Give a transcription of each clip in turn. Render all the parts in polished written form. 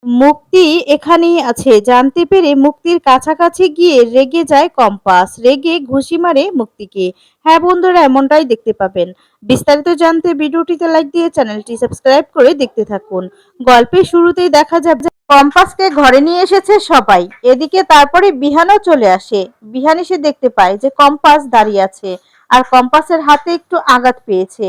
মুক্তি এখানেই আছে জানতে পেরে মুক্তির কাছাকাছি গিয়ে রেগে যায় কম্পাস, রেগে ঘুষি মারে মুক্তিকে। হ্যাঁ বন্ধুরা, এমনটাই দেখতে পাবেন। বিস্তারিত জানতে ভিডিওটিতে লাইক দিয়ে চ্যানেলটি সাবস্ক্রাইব করে দেখতে থাকুন। গল্পের শুরুতেই দেখা যাবে যে কম্পাসকে ঘরে নিয়ে এসেছে সবাই। এদিকে তারপরে বিহানও চলে আসে। বিহান এসে দেখতে পায় যে কম্পাস দাঁড়িয়ে আছে আর কম্পাসের হাতে একটু আঘাত পেয়েছে।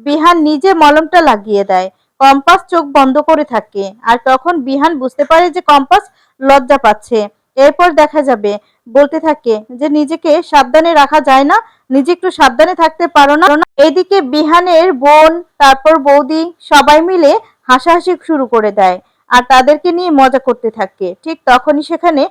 বিহান নিজে মলমটা লাগিয়ে দেয়। কম্পাস চোখ বন্ধ করে থাকে আর তখন বিহান বুঝতে পারে যে কম্পাস লজ্জা পাচ্ছে। এরপর দেখা যাবে বলতে থাকে যে নিজেকে সাবধানে রাখা যায় না, নিজে একটু সাবধানে থাকতে পারো না। এদিকে বিহানের বোন তারপর বৌদি সবাই মিলে হাসাহাসি শুরু করে দেয় আর তাদেরকে নিয়ে মজা করতে থাকে। ঠিক তখনই সেখানে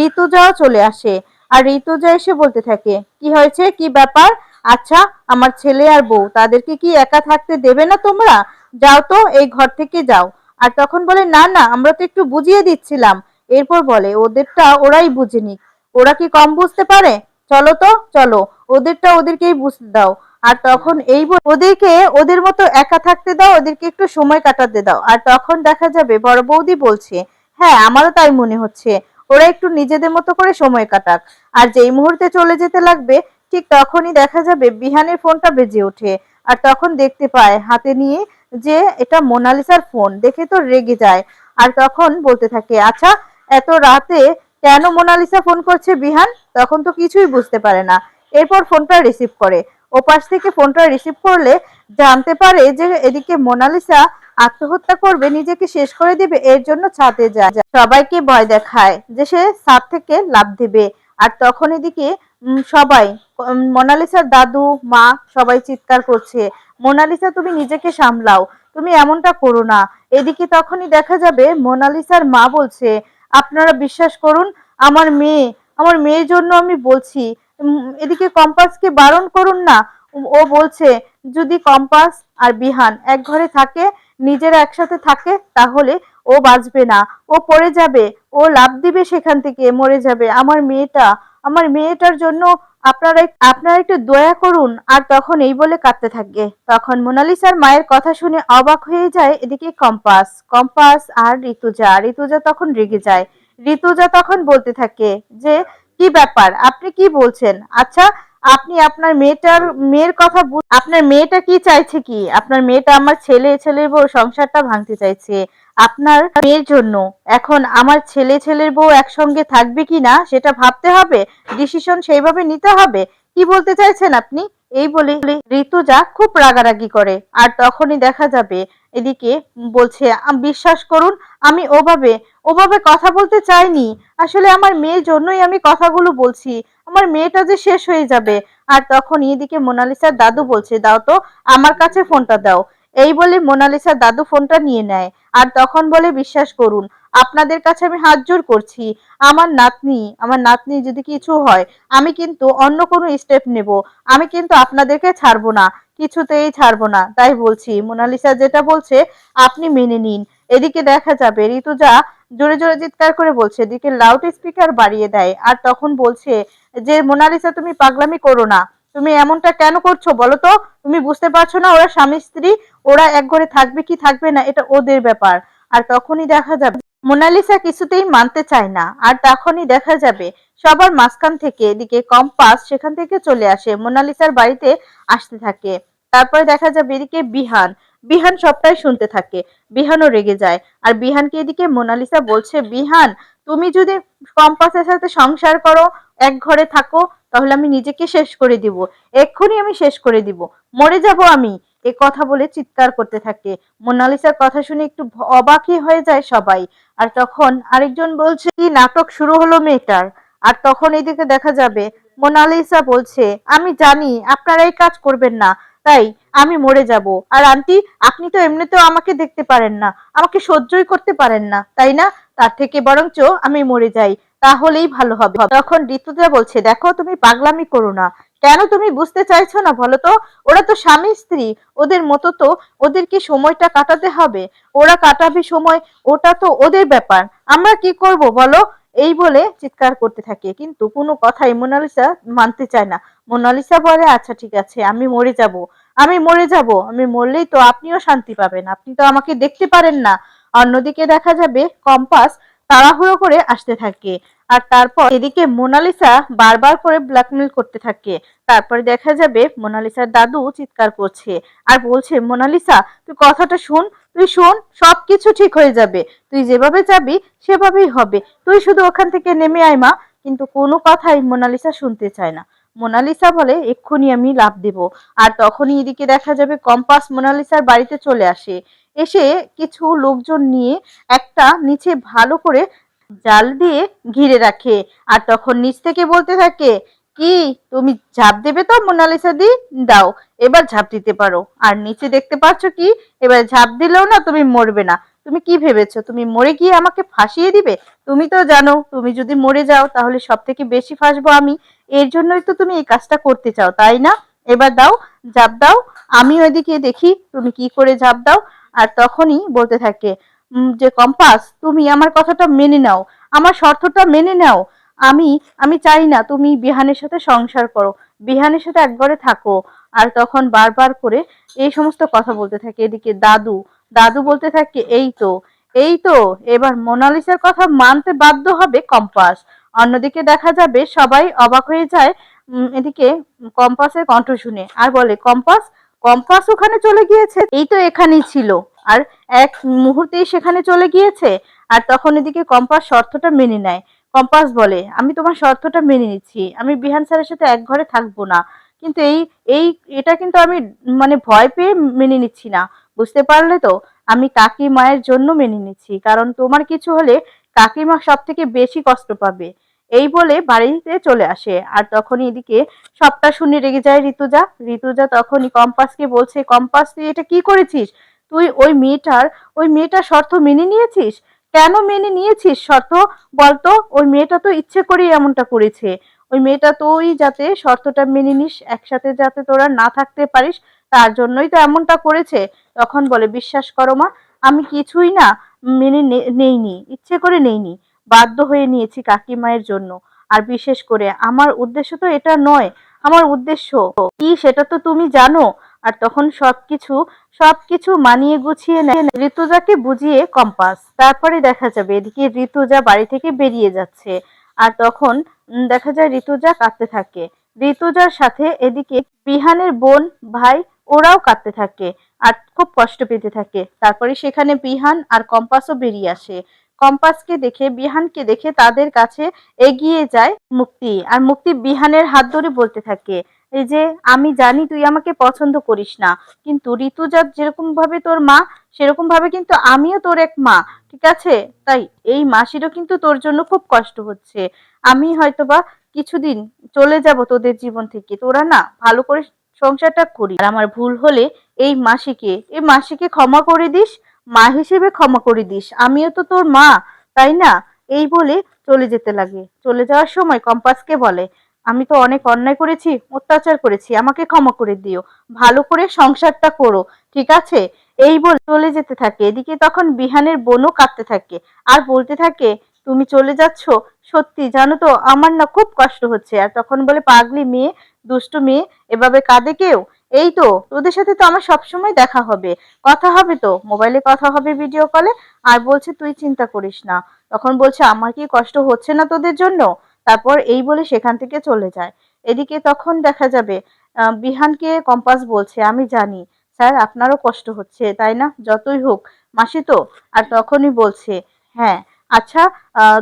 ঋতুজাও চলে আসে আর ঋতুজা এসে বলতে থাকে, কি হয়েছে, কি ব্যাপার? আচ্ছা, আমার ছেলে আর বউ তাদেরকে কি একা থাকতে দেবে না তোমরা? যাও তো, এই ঘর থেকে যাও। আর তখন বলে, না না, আমরা তো একটু বুঝিয়ে দিচ্ছিলাম। এরপর বলে, ওদেরটা ওরাই বুঝে নিক, ওরা কি কম বুঝতে পারে? চলো তো, চলো, ওদেরটা ওদেরকেই বুঝতে দাও। আর তখন এই ওদেরকে ওদের মতো একা থাকতে দাও, ওদেরকে একটু সময় কাটাতে দাও। আর তখন দেখা যাবে বড় বৌদি বলছে, হ্যাঁ আমারও তাই মনে হচ্ছে, ওরা একটু নিজেদের মতো করে সময় কাটাক। আর যেই মুহূর্তে চলে যেতে লাগবে ঠিক তখনই দেখা যাবে বিহানের ফোনটা বেজে ওঠে। আর তখন দেখতে পায় হাতে নিয়ে যে এটা মোনালিসার ফোন, দেখে তো রেগে যায়। আর তখন বলতে থাকে, আচ্ছা, এত রাতে কেন মোনালিসা ফোন করছে বিহান? তখন তো কিছুই বুঝতে পারে না। এরপর ফোনটা রিসিভ করে। ওপাশ থেকে ফোনটা রিসিভ করলে জানতে পারে যে এদিকে মোনালিসা আত্মহত্যা করবে, নিজেকে শেষ করে দিবে, এর জন্য ছাদে যায়। সবাইকে ভয় দেখায় যে সে ছাদ থেকে লাফ দিবে। আর তখন এদিকে সবাই মোনালিসার দাদু মা সবাই চিৎকার করছে, মোনালিসা তুমি নিজেকে সামলাও, তুমি এমনটা করো না। এদিকে তখনই দেখা যাবে মোনালিসার মা বলছে, আপনারা বিশ্বাস করুন, আমার মেয়ে, আমার মেয়ের জন্য আমি বলছি। এদিকে কম্পাসকে বারণ করুন না। ও বলছে যদি কম্পাস আর বিহান এক ঘরে থাকে, নিজেরা একসাথে থাকে, তাহলে ও বাঁচবে না, ও পড়ে যাবে, ও লাফ দিবে সেখান থেকে মরে যাবে। আমার মেয়েটা, আমার মেয়েটার জন্য আপনারা আপনারা একটু দয়া করুন। আর তখন এই বলে কাঁদতে থাকে। তখন মোনালিসার মায়ের কথা শুনে অবাক হয়ে যায় এদিকে কম্পাস, কম্পাস আর ঋতুজা। ঋতুজা তখন রেগে যায়। ঋতুজা তখন বলতে থাকে যে, কি ব্যাপার, আপনি কি বলছেন? আচ্ছা, আপনি আপনার মেয়ের কথা আপনার মেয়েটা কি চাইছে? কি আপনার মেয়েটা আমার ছেলের বউ সংসারটা ভাঙতে চাইছে আপনার মেয়ের জন্য। এখন আমার ছেলের বউ একসঙ্গে থাকবে কিনা সেটা ভাবতে হবে, ডিসিশন সেইভাবে নিতে হবে। কি বলতে চাইছেন আপনি? এই বলে ঋতুজা খুব রাগারাগি করে। আর তখনই দেখা যাবে এদিকে বলছে, বিশ্বাস করুন, আমি ওভাবে ওভাবে কথা বলতে চাইনি। আসলে আমার মেয়ের জন্যই আমি কথাগুলো বলছি, আমার মেয়েটা যে শেষ হয়ে যাবে। আর তখন এদিকে মোনালিসার দাদু বলছে, দাও তো, আমার কাছে ফোনটা দাও। এই বলে মোনালিসার দাদু ফোনটা নিয়ে নেয়। আর তখন বলে, বিশ্বাস করুন, আপনাদের কাছে আমি হাত জোড় করছি, আমার নাতনি যদি কিছু হয়, আমি কিন্তু অন্য কোনো স্টেপ নেব, আমি কিন্তু আপনাদেরকে ছাড়বো না, কিছুতেই ছাড়বো না। তাই বলছি, মোনালিসা যেটা বলছে আপনি মেনে নিন। এদিকে দেখা যাবে ঋতুজা জোরে জোরে চিৎকার করে বলছে, এদিকে লাউড স্পিকার বাড়িয়ে দেয়। আর তখন বলছে যে, মোনালিসা তুমি পাগলামি করো না, তুমি এমনটা কেন করছো বলো তো? তুমি বুঝতে পারছো না ওরা স্বামী স্ত্রী, ওরা এক ঘরে থাকবে কি থাকবে না এটা ওদের ব্যাপার। আর তখনই দেখা যাবে মোনালিসা কিছুতেই মানতে চায় না। আর তখনই দেখা যাবে সবার মাঝখান থেকে এদিকে কম্পাস সেখান থেকে চলে আসে, মোনালিসার বাড়িতে আসতে থাকে। তারপরে দেখা যাবে এদিকে বিহান, বিহান সবটাই শুনতে থাকে। বিহানও রেগে যায়। আর বিহানকে এদিকে মোনালিসা বলছে, বিহান, তুমি যদি কম্পাসের সাথে সংসার করো, এক ঘরে থাকো, তাহলে আমি নিজেকে শেষ করে দিব, এক্ষুনি আমি শেষ করে দিব, মরে যাব আমি। এ কথা বলে চিৎকার করতে থাকে। মোনালিসার কথা শুনে একটু অবাকই হয়ে যায় সবাই। আর তখন আরেকজন বলছে, কি নাটক শুরু হলো মেয়েটার। আর তখন এইদিকে দেখা যাবে মোনালিসা বলছে, আমি জানি আপনারা এই কাজ করবেন না, তাই আমি মরে যাব। আর আন্টি, আপনি তো এমনিতেও আমাকে দেখতে পারেন না, আমাকে সহ্যই করতে পারেন না, তাই না? তার থেকে বরঞ্চ আমি মরে যাই, তাহলেই ভালো হবে। তখন ঋতুজা বলছে, দেখো তুমি পাগলামি করো না, কেন তুমি বুঝতে চাইছো না বলো তো? ওরা তো স্বামী স্ত্রী, ওদের মতো তো ওদেরকে সময়টা কাটাতে হবে, ওরা কাটাবে সময়, ওটা তো ওদের ব্যাপার, আমরা কি করব বলো? এই বলে চিৎকার করতে থাকে। কিন্তু কোনো কথাই মোনালিসা মানতে চায় না। মোনালিসা বলে, আচ্ছা ঠিক আছে, আমি মরে যাব, আমি মরে যাব, আমি মরলেই তো আপনিও শান্তি পাবেন, আপনি তো আমাকে দেখতে পারেন না, অন্যদিকে দেখা যাবে কম্পাস তাড়াহুড়ো করে আসতে থাকে। আর তারপর এদিকে মোনালিসা বারবার করে ব্ল্যাকমেল করতে থাকে। তারপরে দেখা যাবে মোনালিসার দাদু চিৎকার করছে আর বলছে, মোনালিসা তুই কথাটা শোন, তুই শোন, সবকিছু ঠিক হয়ে যাবে, তুই যেভাবে যাবি সেভাবেই হবে, তুই শুধু ওখান থেকে নেমে আয় মা। কিন্তু কোনো কথাই মোনালিসা শুনতে চায় না। মোনালিসা বলে এক্ষুনি আমি লাফ দেব। আর তখনই এদিকে দেখা যাবে কম্পাস মোনালিসার বাড়িতে চলে আসে। এসে কিছু লোকজন নিয়ে একটা নিচে ভালো করে জাল দিয়ে ঘিরে রাখে। আর তখন নিচ থেকে বলতে থাকে, কি তুমি ঝাঁপ দেবে তো মোনালিসা দি? দাও, এবার ঝাঁপ দিতে পারো। আর নিচে দেখতে পাচ্ছ কি, এবার ঝাঁপ দিলেও না তুমি মরবে না। তুমি কি ভেবেছো তুমি মরে গিয়ে আমাকে ফাঁসিয়ে দিবে? তুমি তো জানো তুমি যদি মরে যাও তাহলে সব থেকে বেশি ফাঁসবো আমি। এর জন্যই তো তুমি এই কাজটা করতে চাও, তাই না? এবার দাও, ঝাঁপ দাও, আমি ওইদিকে দেখি তুমি কি করে ঝাঁপ দাও। আর তখনই বলতে থাকে, যে কম্পাস তুমি আমার কথাটা মেনে নাও, আমার শর্তটা মেনে নাও। আমি আমি চাই না তুমি বিহানের সাথে সংসার করো, বিহানের সাথে একবারে থাকো। আর তখন বারবার করে এই সমস্ত কথা বলতে থাকে। এদিকে দাদু দাদু বলতে থাকে, এই তো এবার মোনালিসার কথা মানতে বাধ্য হবে কম্পাস। অন্যদিকে দেখা যাবে সবাই অবাক হয়ে যায় এদিকে কম্পাসের কণ্ঠ শুনে, আর বলে, কম্পাস কম্পাস ওখানে চলে গিয়েছে? এই তো এখানেই ছিল, আর এক মুহূর্তেই সেখানে চলে গিয়েছে। আর তখন এদিকে কম্পাস শর্তটা মেনে নেয়। কম্পাস বলে, আমি তোমার শর্তটা মেনে নিচ্ছি, আমি বিহান স্যারের সাথে এক ঘরে থাকবো না। কিন্তু এই এই এটা কিন্তু আমি মানে ভয় পেয়ে মেনে নিচ্ছি না, বুঝতে পারলে তো? আমি কাকিমায়ের জন্য মেনে নিচ্ছি, কারণ তোমার কিছু হলে কাকিমা সব থেকে বেশি কষ্ট পাবে। এই বলে বাড়িতে চলে আসে। আর তখনই এদিকে সবটা শুনে রেগে যায় ঋতুজা। ঋতুজা তখনই কম্পাসকে বলছে, কম্পাস তুই এটা কি করেছিস? তুই ওই মেয়েটার শর্ত মেনে নিয়েছিস? কেন মেনে নিয়েছিস শর্ত? বলতো, ওই মেয়েটা তো ইচ্ছে করেই এমনটা করেছে। ওই মেয়েটা তুই যাতে শর্তটা মেনে নিস, একসাথে যাতে তোরা না থাকতে পারিস, তার জন্যই তো এমনটা করেছে। তখন বলে, বিশ্বাস করো মা, আমি কিছুই না মেনে নেইনি, ইচ্ছে করে নেইনি, বাধ্য হয়ে নিয়েছি কাকিমায়ের জন্য। আর বিশেষ করে আমার উদ্দেশ্য তো এটা নয়, আমার উদ্দেশ্য কি সেটা তো তুমি জানো। আর তখন সবকিছু মানিয়ে গুছিয়ে নেয় ঋতুজাকে বুঝিয়ে কম্পাস। তারপরে দেখা যাবে এদিকে ঋতুজা বাড়ি থেকে বেরিয়ে যাচ্ছে। আর তখন দেখা যায় ঋতুজা কাঁদতে থাকে। ঋতুজার সাথে এদিকে বিহানের বোন ভাই ওরাও কাঁদতে থাকে আর খুব কষ্ট পেতে থাকে। তারপরে সেখানে বিহান আর কম্পাসও বেরিয়ে আসে। কম্পাসকে দেখে বিহানকে দেখে তাদের কাছে এগিয়ে যায় মুক্তি। আর মুক্তি বিহানের হাত ধরে বলতে থাকে, এই যে আমি জানি তুই আমাকে পছন্দ করিস না, কিন্তু ঋতুজা যেরকম ভাবে তোর মা সেরকম ভাবে কিন্তু আমিও তোর এক মা, ঠিক আছে? তাই এই মাসিরও কিন্তু তোর জন্য খুব কষ্ট হচ্ছে। আমি হয়তোবা কিছুদিন চলে যাব তোদের জীবন থেকে, তোরা না ভালো করে সংসারটা করি। আর আমার ভুল হলে এই মাসিকে ক্ষমা করে দিস, মা হিসেবে ক্ষমা করে দিস, আমিও তো তোর মা, তাই না? এই বলে চলে যেতে লাগে। চলে যাওয়ার সময় কম্পাসকে বলে, আমি তো অনেক অন্যায় করেছি, অত্যাচার করেছি, আমাকে ক্ষমা করে দিও, ভালো করে সংসারটা করো, ঠিক আছে? এই বলে চলে যেতে থাকে। এদিকে তখন বিহানের বোনও কাঁদতে থাকে আর বলতে থাকে, তুমি চলে যাচ্ছ, সত্যি জানো তো আমার না খুব কষ্ট হচ্ছে। আর তখন বলে, পাগলি মেয়ে, দুষ্টু মেয়ে, এভাবে কাঁদে কেউ? এই তো তোদের সাথে তো আমার সবসময় দেখা হবে, কথা হবে, তো মোবাইলে কথা হবে, ভিডিও কলে। আর বলছে তুই চিন্তা করিস না। তখন বলছে, আমার কি কষ্ট হচ্ছে না তোদের জন্য? তারপর এই বলে সেখান থেকে চলে যায়। এদিকে তখন দেখা যাবে বিহানকে কম্পাস বলছে, আমি জানি স্যার আপনারও কষ্ট হচ্ছে, তাই না? যতই হোক মাসি তো। আর তখনই বলছে, হ্যাঁ, আচ্ছা,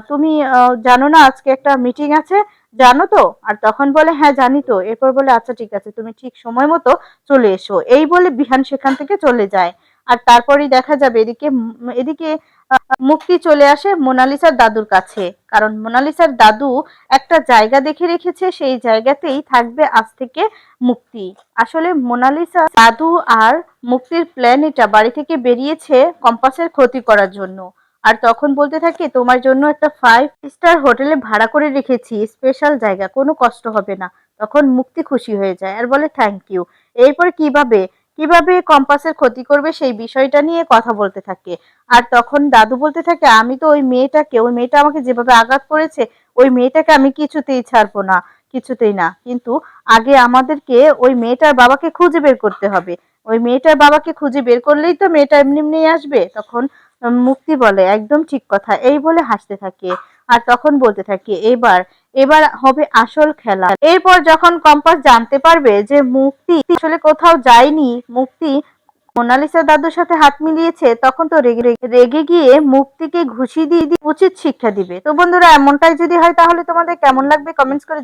তুমি জানো না আজকে একটা মিটিং আছে, জানো তো? আর তখন বলে, হ্যাঁ জানি তো। এরপর বলে, আচ্ছা ঠিক আছে, তুমি ঠিক সময় মতো চলে এসো। এই বলে বিহান সেখান থেকে চলে যায়। আর তারপরেই দেখা যাবে এদিকে মুক্তি চলে আসে মোনালিসার দাদুর কাছে, কারণ মোনালিসার দাদু একটা জায়গা দেখে রেখেছে, সেই জায়গাতেই থাকবে আজ থেকে মুক্তি। আসলে মোনালিসা দাদু আর মুক্তির প্ল্যান এটা, বাড়ি থেকে বেরিয়েছে কম্পাসের ক্ষতি করার জন্য। আর তখন বলতে থাকে, তোমার জন্য একটা 5 স্টার হোটেলে ভাড়া করে রেখেছি, স্পেশাল জায়গা, কোনো কষ্ট হবে না। তখন মুক্তি খুশি হয়ে যায় আর বলে, থ্যাংক ইউ। এরপর কিভাবে কিভাবে কম্পাসের ক্ষতি করবে সেই বিষয়টা নিয়ে কথা বলতে থাকে। আর তখন দাদু বলতে থাকে, আমি তো ওই মেয়েটা আমাকে যেভাবে আঘাত করেছে, ওই মেয়েটাকে আমি কিছুতেই ছাড়বো না, কিছুতেই না। কিন্তু আগে আমাদেরকে ওই মেয়েটার বাবাকে খুঁজে বের করতে হবে। ওই মেয়েটার বাবাকে খুঁজে বের করলেই তো মেয়েটা এমনি এমনি আসবে। তখন মুক্তি বলে, একদম ঠিক কথা, এই বলে হাসতে থাকে। আর তখন বলতে থাকে, এবার এবার হবে আসল খেলা। এরপর যখন কম্পাস জানতে পারবে যে মুক্তি আসলে কোথাও যায়নি, মুক্তি মোনালিসা দাদুর সাথে হাত মিলিয়েছে, তখন তো রেগে রেগে গিয়ে মুক্তিকে ঘুষি দিয়ে উচিত শিক্ষা দিবে। তো বন্ধুরা, এমনটাই যদি হয় তাহলে তোমাদের কেমন লাগবে কমেন্টস করে